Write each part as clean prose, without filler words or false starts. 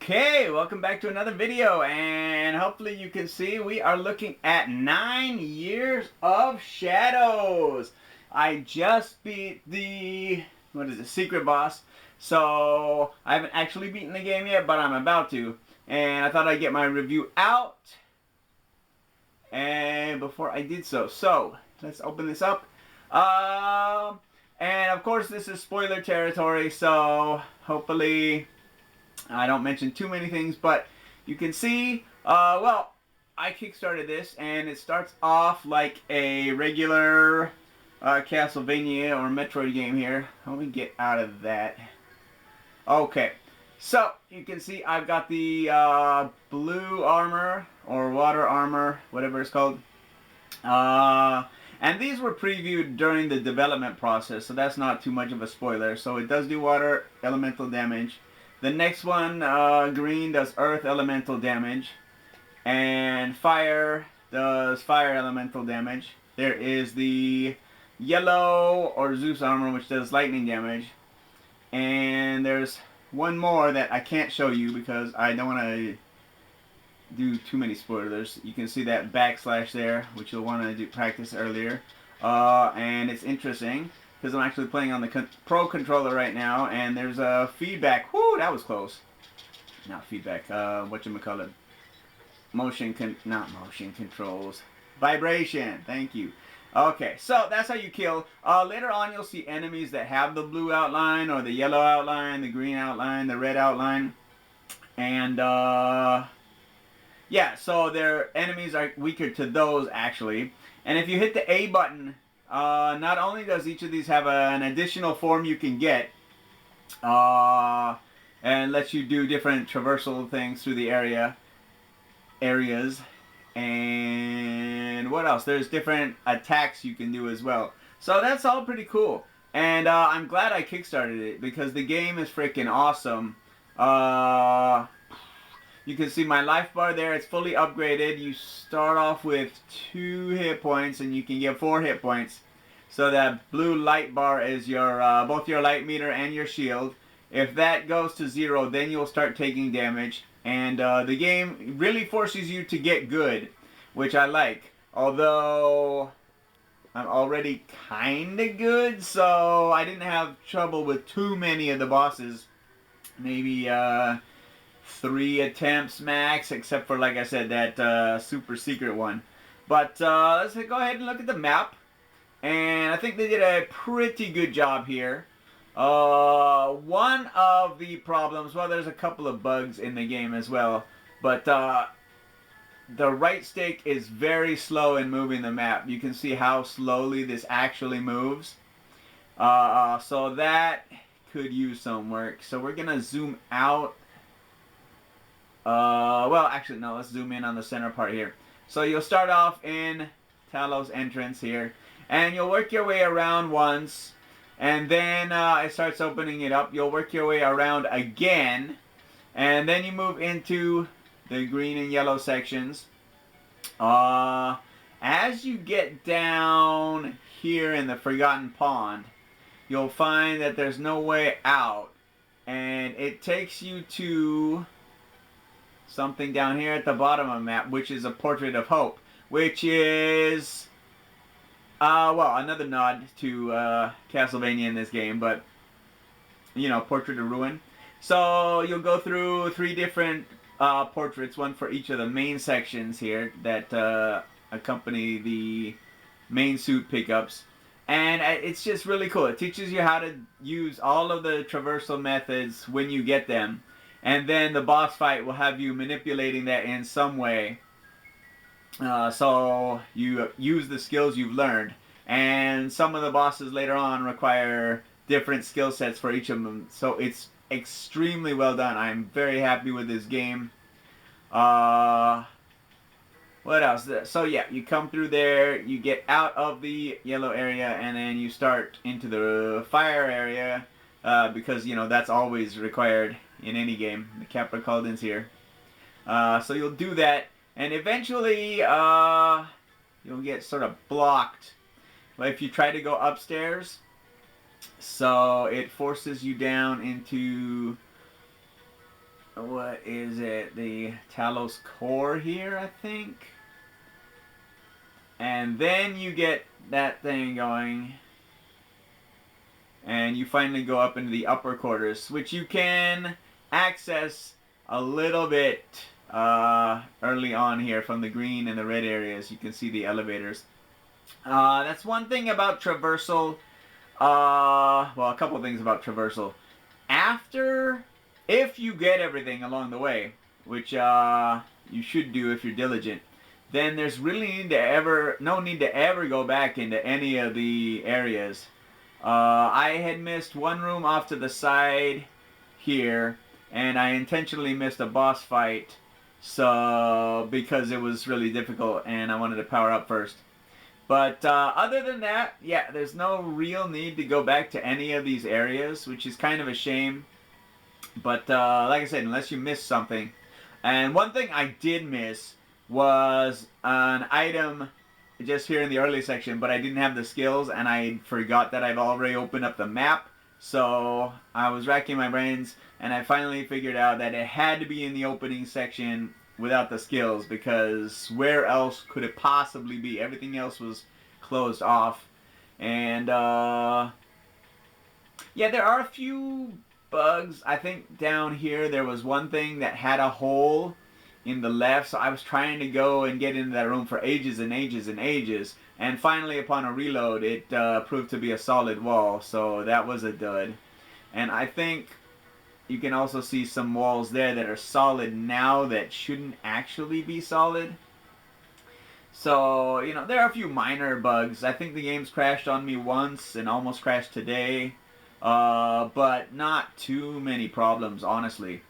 Okay, welcome back to another video, and hopefully you can see we are looking at 9 Years of Shadows. I just beat the, secret boss, so I haven't actually beaten the game yet, but I'm about to, and I thought I'd get my review out, and before I did so let's open this up. And of course this is spoiler territory, so hopefully I don't mention too many things, but you can see, well, I kickstarted this, and it starts off like a regular Castlevania or Metroid game here. Let me get out of that. Okay, so you can see I've got the blue armor, or water armor, whatever it's called. And these were previewed during the development process, so that's not too much of a spoiler. So it does do water elemental damage. The next one, green, does earth elemental damage, and fire does fire elemental damage. There is the yellow, or Zeus armor, which does lightning damage, and there's one more that I can't show you because I don't want to do too many spoilers. You can see that backslash there, which you'll want to do practice earlier, and it's interesting because I'm actually playing on the Pro controller right now, and there's a feedback. Whoo, that was close. Not feedback. Whatchamacallit? Not motion controls. Vibration. Thank you. Okay, so that's how you kill. Later on, you'll see enemies that have the blue outline, or the yellow outline, the green outline, the red outline, and yeah, so their enemies are weaker to those actually. And if you hit the A button, not only does each of these have an additional form you can get, and lets you do different traversal things through the areas, and what else? There's different attacks you can do as well. So that's all pretty cool. And I'm glad I kickstarted it because the game is freaking awesome. You can see my life bar there. It's fully upgraded. You start off with 2 hit points, and you can get 4 hit points. So that blue light bar is your both your light meter and your shield. If that goes to 0, then you'll start taking damage. And the game really forces you to get good, which I like. Although I'm already kinda good, so I didn't have trouble with too many of the bosses. Maybe 3 attempts max, except for, like I said, that super secret one. But let's go ahead and look at the map. And I think they did a pretty good job here. One of the problems, well, there's a couple of bugs in the game as well, but the right stick is very slow in moving the map. You can see how slowly this actually moves. So that could use some work. So we're going to zoom out. Well, actually, no, let's zoom in on the center part here. So you'll start off in Talos entrance here, and you'll work your way around once, and then it starts opening it up. You'll work your way around again, and then you move into the green and yellow sections. As you get down here in the Forgotten Pond, you'll find that there's no way out, and it takes you to something down here at the bottom of the map, which is a Portrait of Hope, which is, well, another nod to Castlevania in this game, but, you know, Portrait of Ruin. So you'll go through 3 different portraits, one for each of the main sections here that accompany the main suit pickups. And it's just really cool. It teaches you how to use all of the traversal methods when you get them. And then the boss fight will have you manipulating that in some way. So you use the skills you've learned. And some of the bosses later on require different skill sets for each of them. So it's extremely well done. I'm very happy with this game. What else? So yeah, you come through there, you get out of the yellow area, and then you start into the fire area. Because, you know, that's always required in any game. The Capra Cauldron's here. So you'll do that, and eventually you'll get sort of blocked. But if you try to go upstairs, so it forces you down into what is it? The Talos core here, I think. And then you get that thing going. And you finally go up into the upper quarters, which you can access a little bit early on here from the green and the red areas. You can see the elevators. That's one thing about traversal. Well, a couple things about traversal. If you get everything along the way, which you should do if you're diligent, then there's really no need to ever go back into any of the areas. I had missed one room off to the side here, and I intentionally missed a boss fight, so because it was really difficult and I wanted to power up first. But other than that, yeah, there's no real need to go back to any of these areas, which is kind of a shame. But like I said, unless you missed something. And one thing I did miss was an item just here in the early section, but I didn't have the skills, and I forgot that I've already opened up the map. So I was racking my brains, and I finally figured out that it had to be in the opening section without the skills, because where else could it possibly be? Everything else was closed off. And yeah, there are a few bugs. I think down here there was one thing that had a hole in the left, so I was trying to go and get into that room for ages and ages and ages, and finally upon a reload it proved to be a solid wall, so that was a dud. And I think you can also see some walls there that are solid now that shouldn't actually be solid. So, you know, there are a few minor bugs. I think the game's crashed on me once and almost crashed today, but not too many problems, honestly.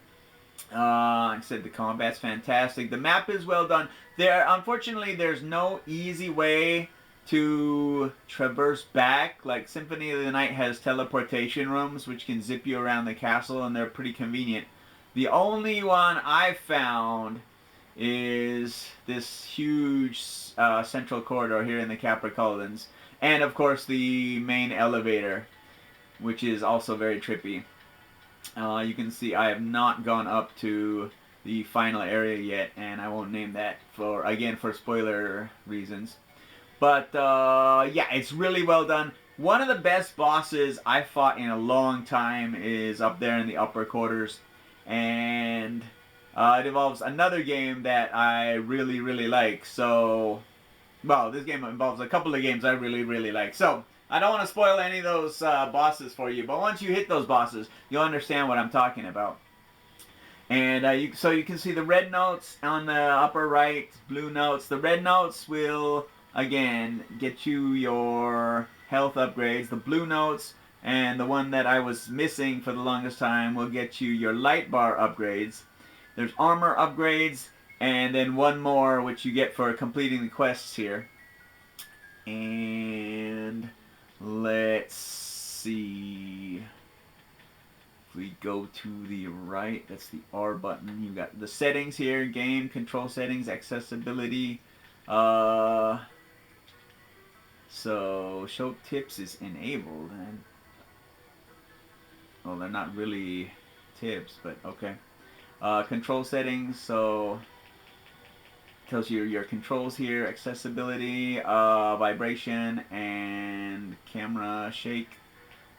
Like I said, the combat's fantastic. The map is well done. Unfortunately, there's no easy way to traverse back. Like Symphony of the Night has teleportation rooms which can zip you around the castle, and they're pretty convenient. The only one I've found is this huge central corridor here in the Capra Cullens, and of course the main elevator, which is also very trippy. You can see I have not gone up to the final area yet, and I won't name that for spoiler reasons. But yeah, it's really well done. One of the best bosses I fought in a long time is up there in the upper quarters, and it involves another game that I really, really like. So, well, this game involves a couple of games I really, really like. So, I don't want to spoil any of those bosses for you, but once you hit those bosses, you'll understand what I'm talking about. And so you can see the red notes on the upper right, blue notes. The red notes will, again, get you your health upgrades. The blue notes, and the one that I was missing for the longest time, will get you your light bar upgrades. There's armor upgrades, and then one more which you get for completing the quests here. And let's see. If we go to the right, that's the R button. You got the settings here: game, control settings, accessibility. So show tips is enabled, and well, they're not really tips, but okay. Control settings, so tells you your controls here: accessibility, vibration, and camera shake.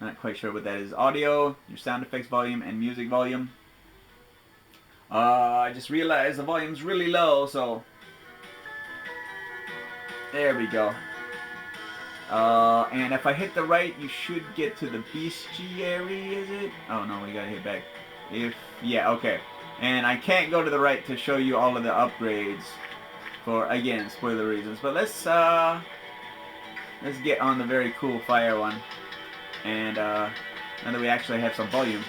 Not quite sure what that is. Audio, your sound effects volume, and music volume. I just realized the volume's really low, so there we go. And if I hit the right, you should get to the bestiary, is it? Oh no, we gotta hit back. Yeah, okay. And I can't go to the right to show you all of the upgrades for, again, spoiler reasons. But let's get on the very cool fire one. And now that we actually have some volume.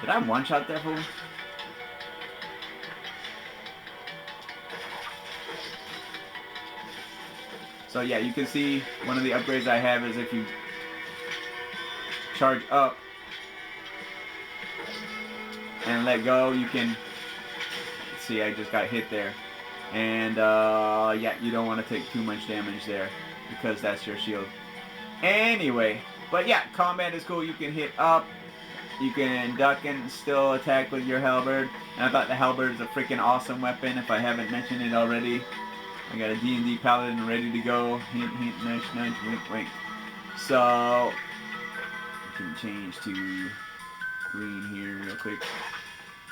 Did I one-shot that fool? So yeah, you can see one of the upgrades I have is if you charge up and let go, you can see I just got hit there. And yeah, you don't want to take too much damage there because that's your shield. Anyway, but yeah, combat is cool. You can hit up You can duck and still attack with your halberd. And I thought the halberd is a freaking awesome weapon if I haven't mentioned it already. I got a D&D paladin ready to go. Hint, hint, nudge, nudge, wink, wink. So, you can change to green here real quick.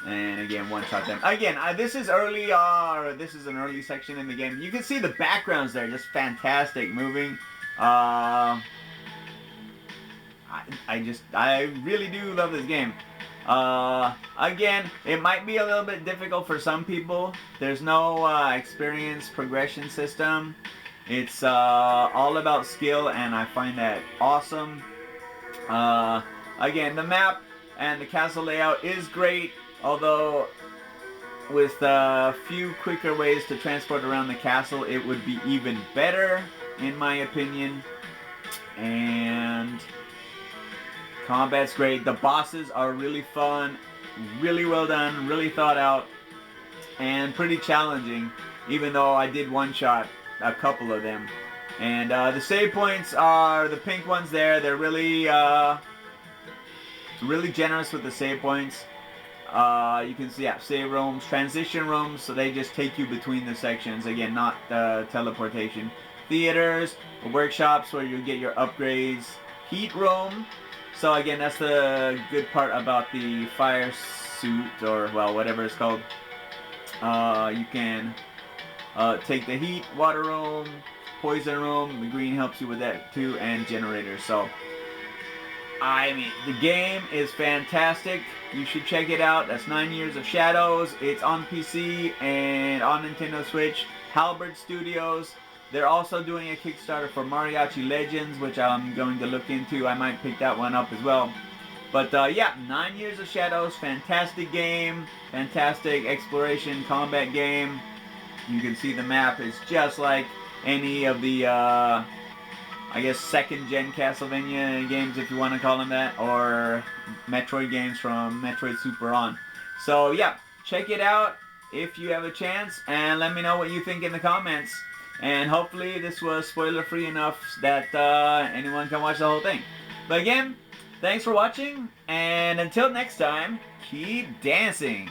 And again, one-shot them. Again, this is early, this is an early section in the game. You can see the backgrounds there, just fantastic moving. I really do love this game. Again, it might be a little bit difficult for some people. There's no experience progression system. It's all about skill, and I find that awesome. Again, the map and the castle layout is great, although with a few quicker ways to transport around the castle, it would be even better, in my opinion. And combat's great. The bosses are really fun, really well done, really thought out, and pretty challenging, even though I did one-shot a couple of them. And the save points are the pink ones there. They're really, really generous with the save points. You can see, yeah, save rooms, transition rooms, so they just take you between the sections. Again, not teleportation. Theaters, workshops where you get your upgrades. Heat room. So again, that's the good part about the fire suit, or well, whatever it's called. You can take the heat, water room, poison room. The green helps you with that too, and generators. So, I mean, the game is fantastic. You should check it out. That's 9 Years of Shadows. It's on PC and on Nintendo Switch. Halberd Studios. They're also doing a Kickstarter for Mariachi Legends, which I'm going to look into. I might pick that one up as well. But yeah, 9 Years of Shadows, fantastic game, fantastic exploration combat game. You can see the map is just like any of the, I guess, second-gen Castlevania games, if you want to call them that, or Metroid games from Metroid Super on. So yeah, check it out if you have a chance, and let me know what you think in the comments. And hopefully this was spoiler-free enough that anyone can watch the whole thing. But again, thanks for watching, and until next time, keep dancing!